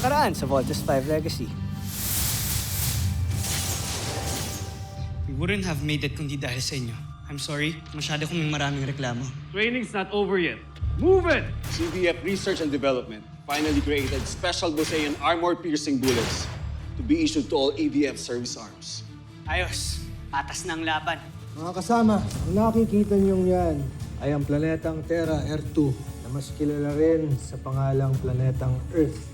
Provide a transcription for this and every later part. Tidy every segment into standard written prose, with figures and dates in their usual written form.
nakaraan sa Voltes 5 Legacy. We wouldn't have made it kundi dahil sa inyo. I'm sorry, masyado kong may maraming reklamo. Training's not over yet. Move it! CDF Research and Development finally created special Busean armor-piercing bullets to be issued to all ADF service arms. Ayos, patas na ang laban. Mga kasama, ang nakikita niyong yan ay ang planetang Terra R2 na mas kilala rin sa pangalang planetang Earth.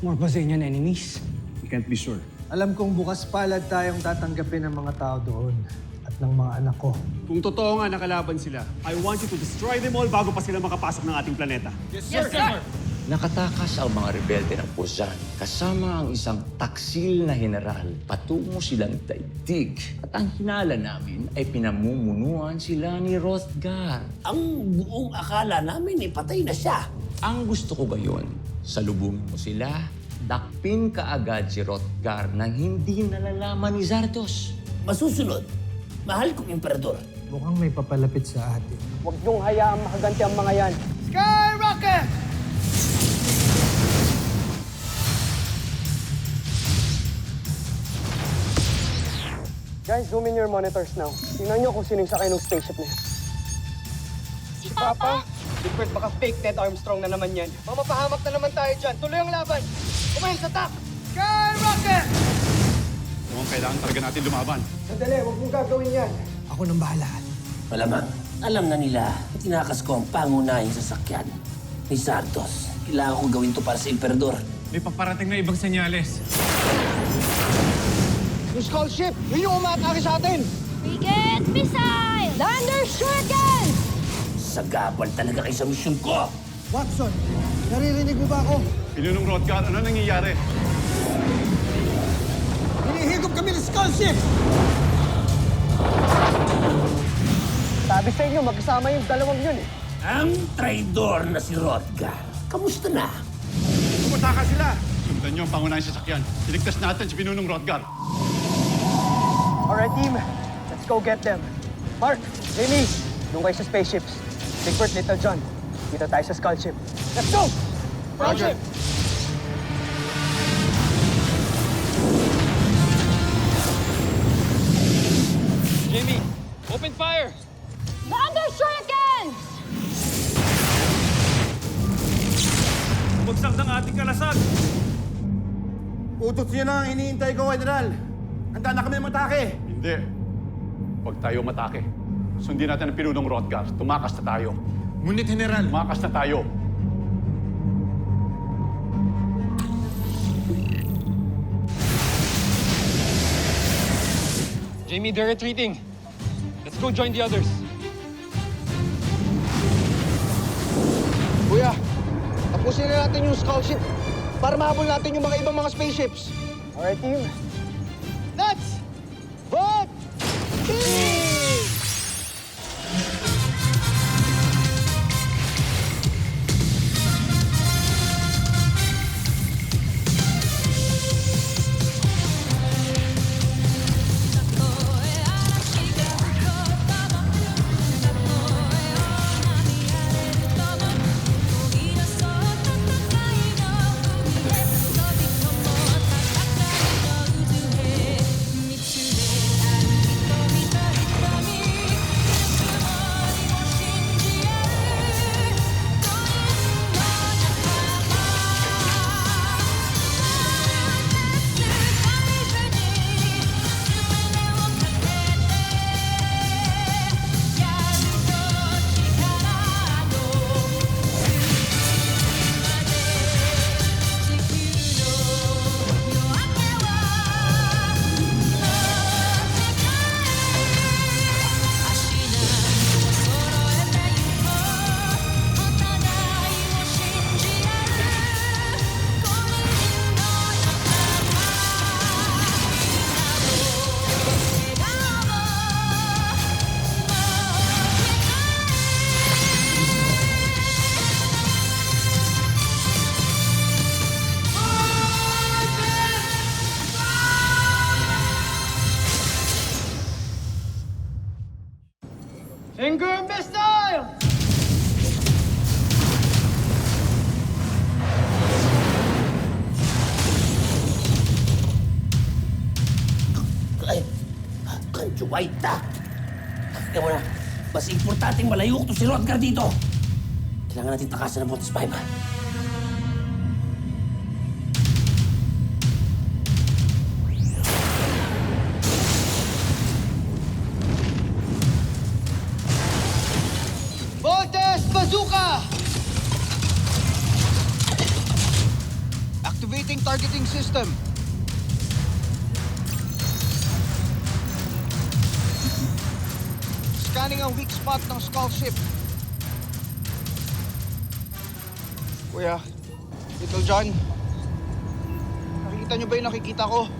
More Bosenian enemies. We can't be sure. Alam kong bukas palad tayong tatanggapin ng mga tao doon at ng mga anak ko. Kung totoo nga nakalaban sila, I want you to destroy them all bago pa sila makapasok ng ating planeta. Yes, sir! Nakatakas ang mga rebelde ng Puzan kasama ang isang taksil na general. Patungo silang daigdig. At ang hinala namin ay pinamumunuan sila ni Hrothgar. Ang buong akala namin ay patay na siya. Ang gusto ko gayon, salubungin mo sila, dakpin kaagad si Hrothgar nang hindi nalalaman ni Zardos. Masusunod, mahal kong emperador. Mukhang may papalapit sa atin. Huwag niyong hayaang makaganti ang mga yan. Skyrocket! Guys, zoom in your monitors now. Tingnan niyo kung sinong sakay ng spaceship na yan. Si Papa? Bigford, baka fake Ted Armstrong na naman yan. Mamapahamak na naman tayo dyan. Tuloy ang laban. Kumain sa attack! Skyrocket! Mukhang kailangan talaga natin lumaban. Sandali, huwag mong gagawin yan. Ako nang bahala. Malamang, alam na nila na tinakas ko ang pangunahing sasakyan ni Zardos. Kailangan ko gawin to para sa emperador. May paparating na ibang senyales. Yung skull ship! Yun yung umaatake sa atin! Frigate Missile! Lander Shuriken! Sagabal talaga kayo sa misyon ko! Watson, naririnig mo ba ako? Pinunong Hrothgar, ano nangyayari? Hinihigop kami ng skull ship! Sabi sa inyo, magkasama yung dalawang yun eh. Ang traidor na si Hrothgar. Kamusta na? Pumataka sila! Sundan niyo ang pangunahing sasakyan. Iligtas natin si Pinunong Hrothgar. Alright, team. Let's go get them. Mark, Jamie, doon kayo sa spaceships. Bigford, Little John, dito tayo sa skull ship. Let's go! Roger. Jamie, open fire! Lander Shuriken! Bugsak ng ating kalasag! Utos niyo na ang iniintay ko, General. Handa na kami matake. Hindi. Huwag tayo matake. Sundin natin ang Pinunong Hrothgar. Tumakas na tayo. Ngunit, General, Tumakas na tayo. Jamie, they're retreating. Let's go join the others. Kuya, tapusin na natin yung skull ship para mahabol natin yung mga ibang mga spaceships. Alright, team. Let's vote! Finger missile! medyo white na. Kaya mo na, mas importanteng malayo ko to si Rodgar dito. Kailangan natin takasan ng Voltes 5, ha? Voltes Bazooka! Activating targeting system. Scanning ang weak spot ng Skull Ship. Kuya, Little John, nakikita niyo ba yung nakikita ko?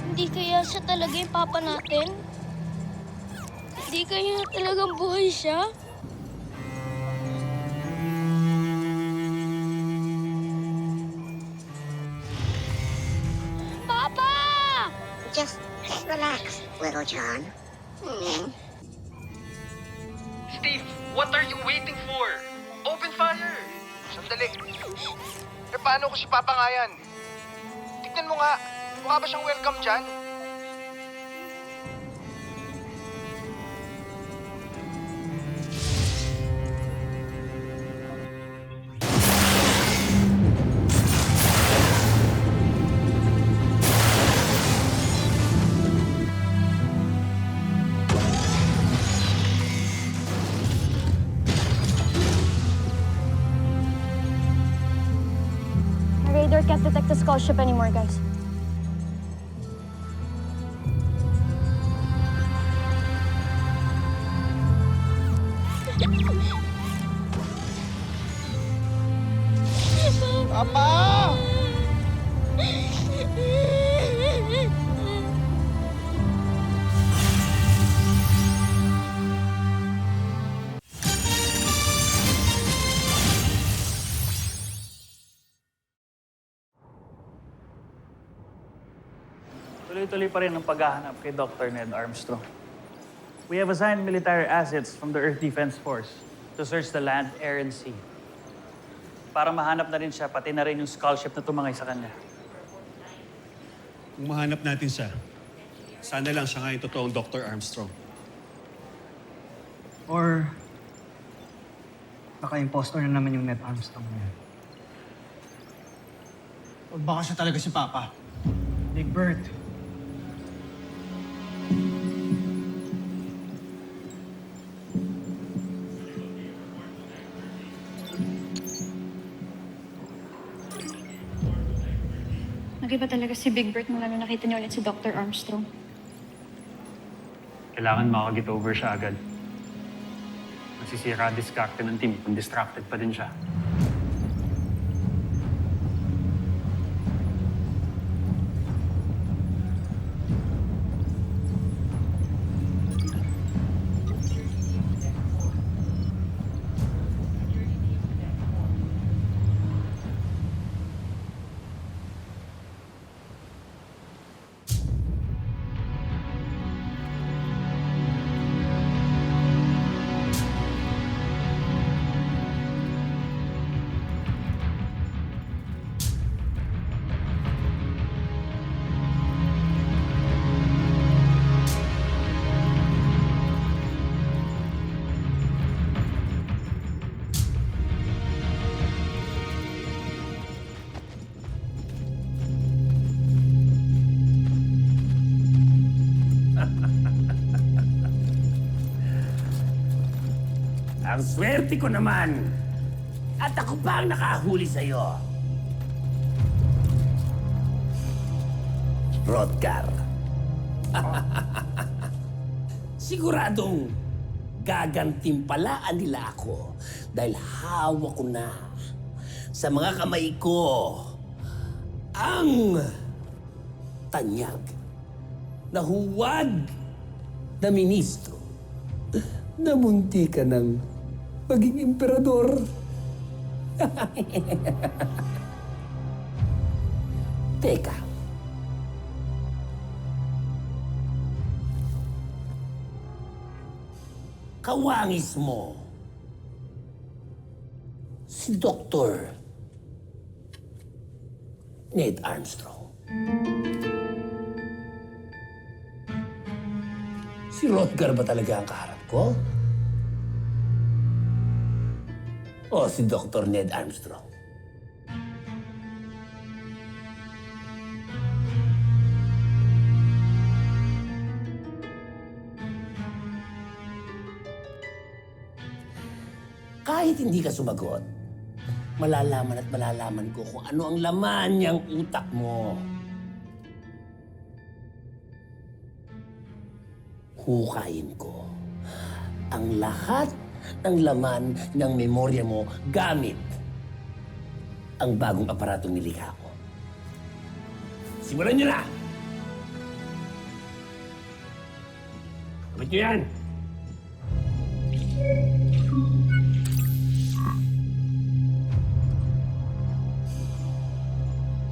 Hindi kaya siya talaga yung papa natin? Hindi kaya talagang buhay siya? Papa! Just relax, little John. Steve, what are you waiting for? Open fire! Sandali. Eh, paano ko si Papa nga yan? Tignan mo nga, mukha ba siyang welcome dyan? The radar can't detect the Skull Ship anymore, guys. Papa! Tuloy-tuloy pa rin ang paghahanap kay Dr. Ned Armstrong. We have assigned military assets from the Earth Defense Force to search the land, air, and sea. Para mahanap na rin siya, pati na rin yung skull ship na tumangay sa kanya. Kung mahanap natin siya, sana lang siya nga yung totoong Dr. Armstrong. Or baka impostor na naman yung Ned Armstrong na yan. O baka siya talaga si Papa. Big Bird. Nag-iba talaga si Big Bird mula nung nakita niyo ulit si Dr. Armstrong. Kailangan makag-get over siya agad. Nasisira ang diskarte ng team kung distracted pa din siya. Ang swerte ko naman. At ako pa ang nakahuli sa'yo. Rodgar. Siguradong gagantimpalaan nila ako dahil hawak ko na sa mga kamay ko ang tanyag na huwag na ministro na munti ka ng maging emperador. Teka. Kawangis mo si Dr. Ned Armstrong. Si Rodgar ba talaga ang kaharap ko? O si Dr. Ned Armstrong? Kahit hindi ka sumagot, malalaman at malalaman ko kung ano ang laman niyang utak mo. Hukayin ko ang lahat ng laman ng memorya mo gamit ang bagong aparatong nilikha ko. Simulan niyo na! Kapit niyo yan!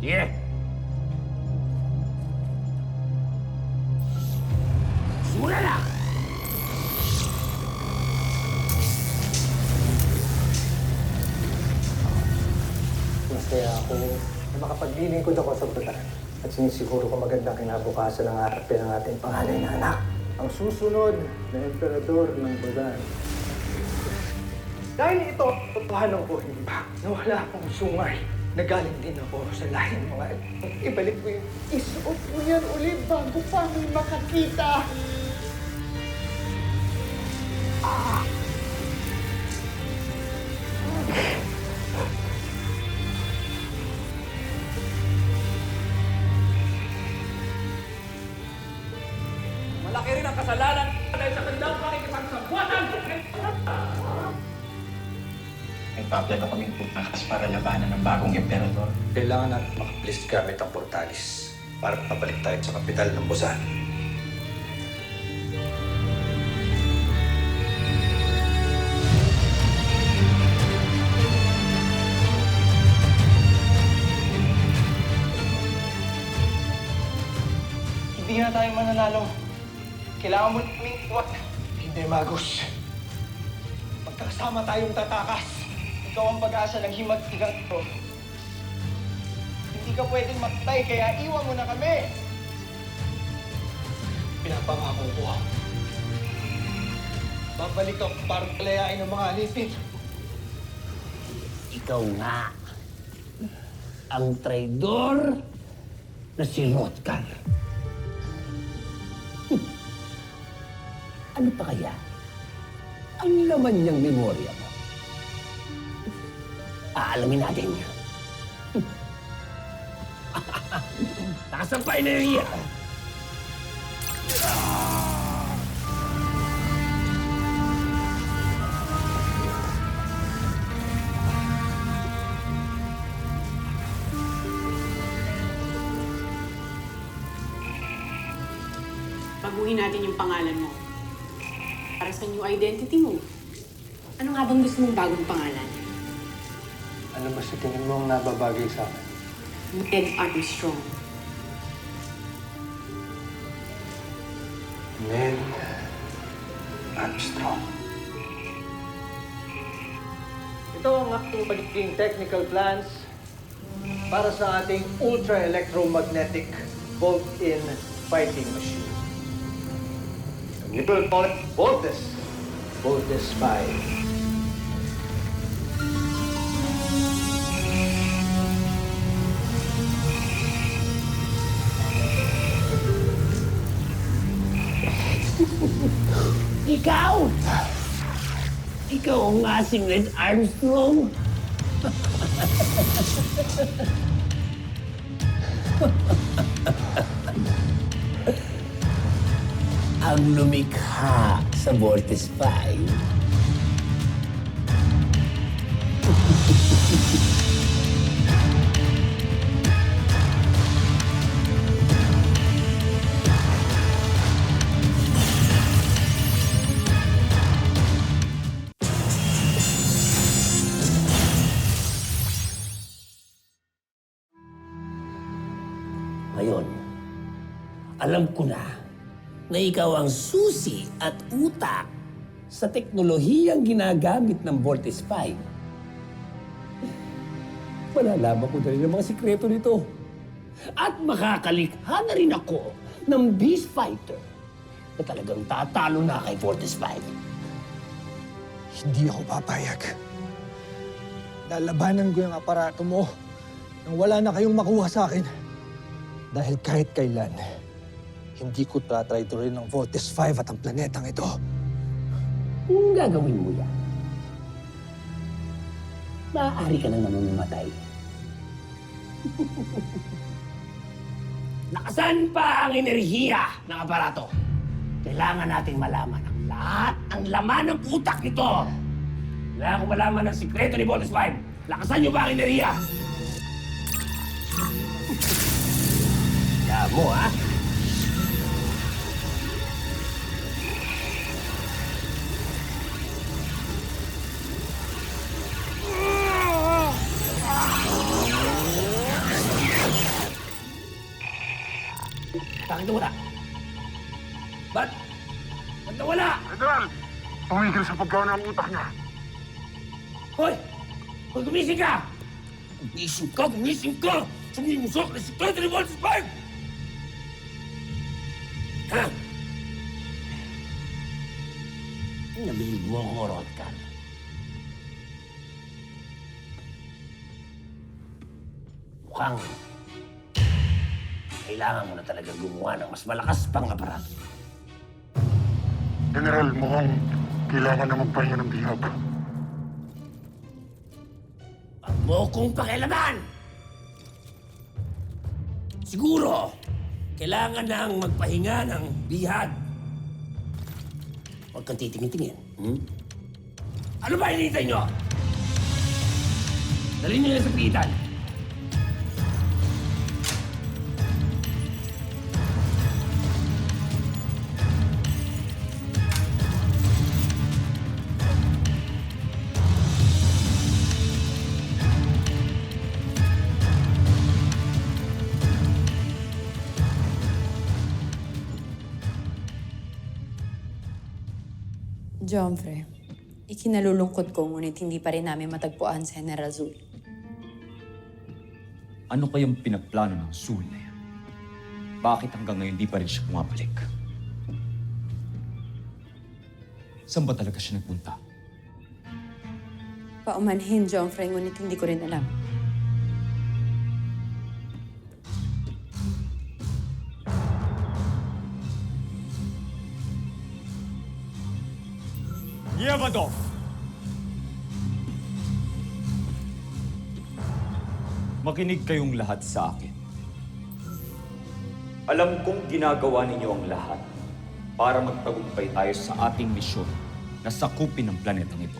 Sige! Simulan na! Masaya ako na makapaglilingkod ako sa batas at sinisiguro ko magandang kinabukasan ng harapin ng ating panganay na anak. Ang susunod na emperador ng Bagan. Dahil ito, totohanan ko hindi ba na wala akong sungay. Nagaling din ako sa lahing mga ibalik mo yung isuot mo yan ulit bago pa may makakita. Malaki rin ang kasalanan dahil sa kanilang pakikipagsabuatan. Nagpa-apply ka kaming putakas para labanan ng bagong emperador. Kailangan natin makaplist gamit ang portalis para pabalik tayo sa kapital ng Busan. Hindi na tayo mananalo. Kailangan mo naming iwat. Hindi, Magus. Magkasama tayong tatakas. Ikaw ang pag-asa ng himag-tigang ito. Hindi ka pwedeng matay, kaya iwan mo na kami. Pinapangako ko. Babalik ako para palayain ang mga alipin. Ikaw nga ang traidor na si Rodgar. Ano pa kaya ang laman niyang memorya mo? Aalamin natin. Nakasampay na yung iya. Baguhin natin yung pangalan mo. Para sa new identity mo. Ano nga bang gusto mong bagong pangalan? Ano ba sa tingin mo ang nababagay sa akin? Ned Armstrong. Ned Armstrong. Ito ang aking magiging technical plans para sa ating ultra-electromagnetic bolt-in fighting machine. We will call it Voltes. Voltes 5. Ikaw! Ikaw ang asing Ned Armstrong. Ang lumikha sa Vortex 5. Ngayon, alam ko na ikaw ang susi at utak sa teknolohiyang ginagamit ng Vortex 5. Malalaman ko na rin ang mga sikreto nito. At makakalikha na rin ako ng Beast Fighter na talagang tatalo na kay Fortis 5. Hindi ako papayag. Lalabanan ko yung aparato mo nang wala na kayong makuha sa akin. Dahil kahit kailan, hindi ko tatrayturin ng Voltes 5 at ang planetang ito. Kung gagawin mo yan, maaari ka nang mamamatay. Nakasan pa ang enerhiya ng aparato? Kailangan nating malaman ang lahat ng laman ng utak nito. Kailangan ko malaman ang sikreto ni Voltes 5. Lakasan niyo ba ang enerhiya? Kaya mo, ha? Bakit nawala? Ba't nawala? General, tumigil sa paggawa ng utak niya. Hoy! Hoy, gumising ka! Gumising ka! Gumising ka! Sumimusok na sikreto ni Voltes 5! Ha? Nabilig mo ako, Rodkan. Mukhang kailangan mo na talaga gumawa ng mas malakas pang aparato. General, mukhang kailangan na magpahinga ng bihag. Huwag mo kong pakialaman! Siguro, kailangan nang magpahinga ng bihag. Huwag kang titingin-tingin. Ano ba hinihintay nyo? Dalhin nyo yan sa pitan. Jomfre, ikinalulungkot ko ngunit hindi pa rin namin matagpuan si General Zul. Ano kayang pinagplano ng Zul na yan? Bakit hanggang ngayon di pa rin siya pumabalik? Saan ba talaga siya nagpunta? Paumanhin, Jomfre, ngunit hindi ko rin alam. Yevadov! Makinig kayong lahat sa akin. Alam kong ginagawa ninyo ang lahat para magtagumpay tayo sa ating misyon na sakupin ang planetang ito.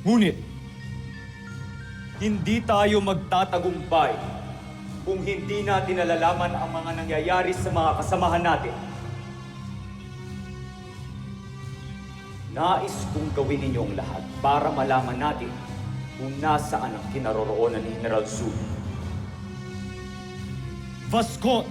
Ngunit, hindi tayo magtatagumpay kung hindi natin nalalaman ang mga nangyayari sa mga kasamahan natin. Nais kong gawin ninyo ang lahat para malaman natin kung nasaan ang kinaroroonan ni General Zul. Vascot!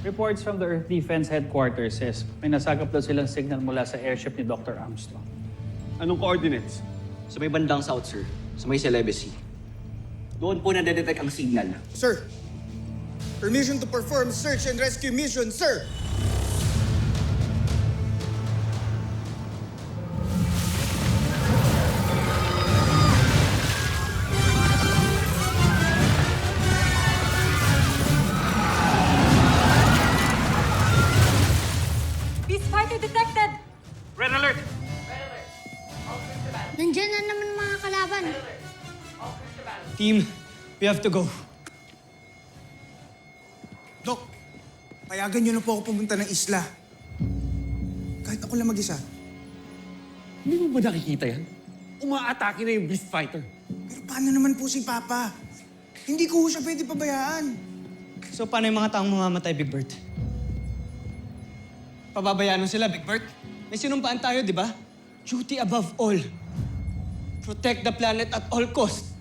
Reports from the Earth Defense Headquarters says may nasagap daw silang signal mula sa airship ni Dr. Armstrong. Anong coordinates? Sa may bandang south, sir. Sa may Celebes Sea. Doon po nadedetect ang signal. Sir, permission to perform search and rescue mission, sir! Beast Fighter detected! Red alert! Nandiyan na naman mga kalaban. Team, we have to go. Doc, Payagan niyo na po ako pumunta ng isla. Kahit ako lang mag-isa. Hindi mo ba nakikita yan? Umaatake na yung Beast Fighter. Pero paano naman po si Papa? Hindi ko siya pwede pabayaan. So paano yung mga taong mamamatay, Big Bert? Pababayaan mo sila, Big Bert? May sinumpaan tayo, di ba? Duty above all. Protect the planet at all costs.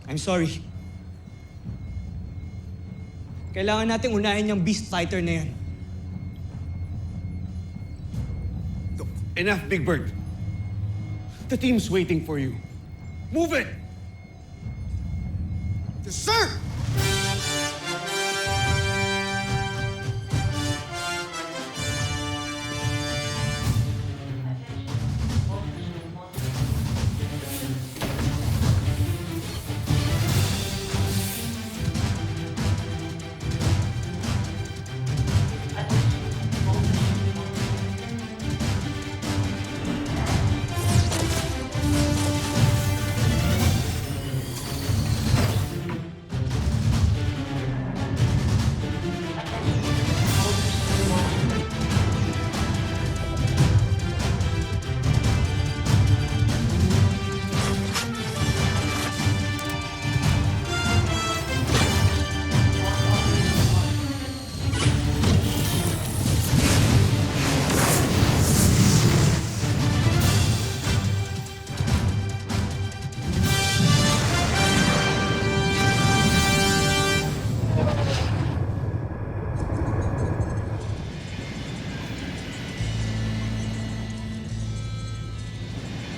I'm sorry. Kailangan nating unahin yung Beast Fighter na yan. Enough, Big Bird. The team's waiting for you. Move it! Yes, sir!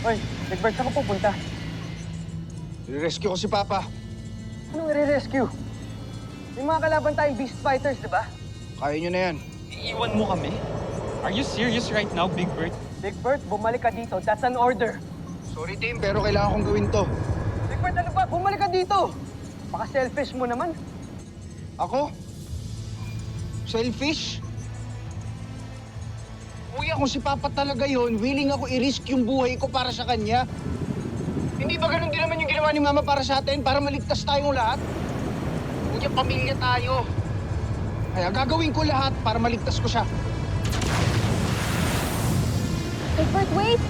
Hoy, Big Bird, saan ka pupunta? I-rescue ko si Papa. Anong i-rescue? May mga kalaban tayong Beast Fighters, di ba? Kaya nyo na yan. Iiwan mo kami? Are you serious right now, Big Bird? Big Bird, bumalik ka dito. That's an order. Sorry, team, pero kailangan kong gawin to. Big Bird, ano ba? Bumalik ka dito! Baka selfish mo naman. Ako? Selfish? Kuya, kung si Papa talaga yon, willing ako i-risk yung buhay ko para sa kanya. Hindi ba ganun din naman yung ginawa ni Mama para sa atin, para maligtas tayong lahat? Kuya, pamilya tayo. Kaya gagawin ko lahat para maligtas ko siya. Big Bird, wait!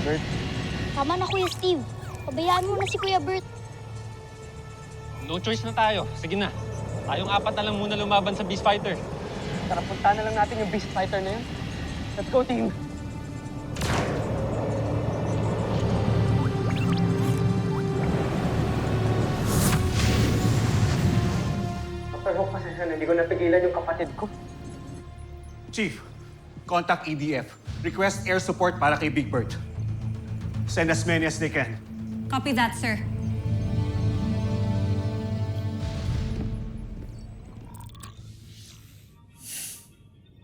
Bert, Tama na, Kuya Steve. Pabayaan mo na si Kuya Bert. No choice na tayo. Sige na. Tayong apat na lang muna lumaban sa Beast Fighter. tara punta na lang natin yung Beast Fighter na yun. Let's go, team! Pero pasensya na, hindi ko napigilan yung kapatid ko. Chief, contact EDF. Request air support para kay Big Bird. Send as many as they can. Copy that, sir.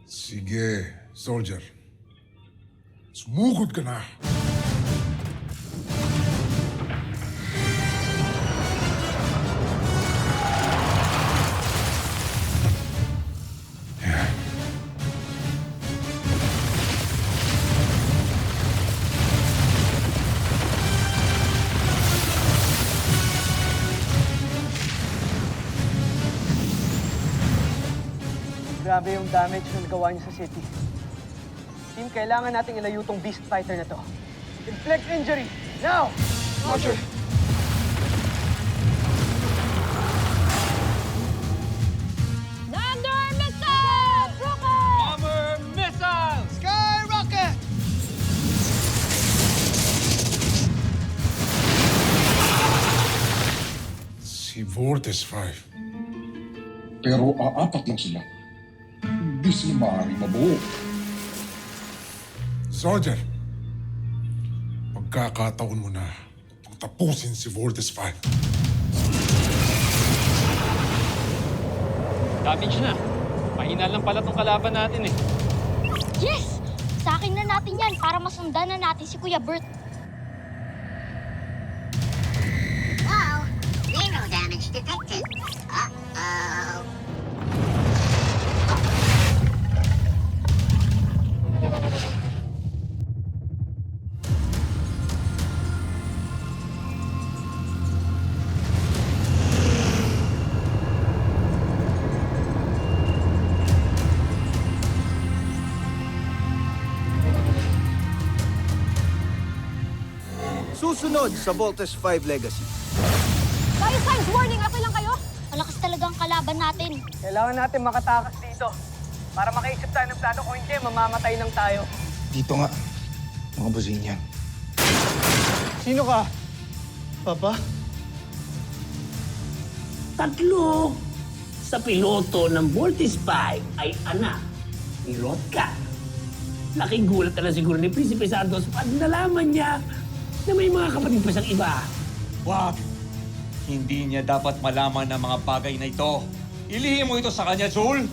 Sige, soldier. Sumugod ka na. Grabe yung damage na nagawa niyo sa city. Team, kailangan nating ilayo tong Beast Fighter na to. Inflict injury! Now! Roger. Thunder Missile! Rocket! Bomber Missile! Sky Rocket! Si Vortex 5. Pero aapat lang sila. Hindi sila maaaring mabuo. Soldier, pagkakataon mo na upang tapusin si Vortex 5. Damage na. Mahina lang pala tong kalaban natin eh. Yes! Sa akin na natin yan para masundan na natin si Kuya Bert. Wow, zero damage detected. Uh-oh. Susunod sa Voltes 5 Legacy. Tayo, Signs! Warning! Okay lang kayo? Malakas talaga ang kalaban natin. Kailangan natin makatakas dito. Para makaisip tayo ng plano, kung hindi, mamamatay lang tayo. Dito nga, mga busin yan. Sino ka? Papa? Tatlo sa piloto ng Voltes 5 ay anak ni Rotka. Laking gulat na siguro ni Prinsipe Santos pag nalaman niya na may mga kapatid pa siyang iba. Wag! Hindi niya dapat malaman ng mga bagay na ito. Ilihim mo ito sa kanya, Joel!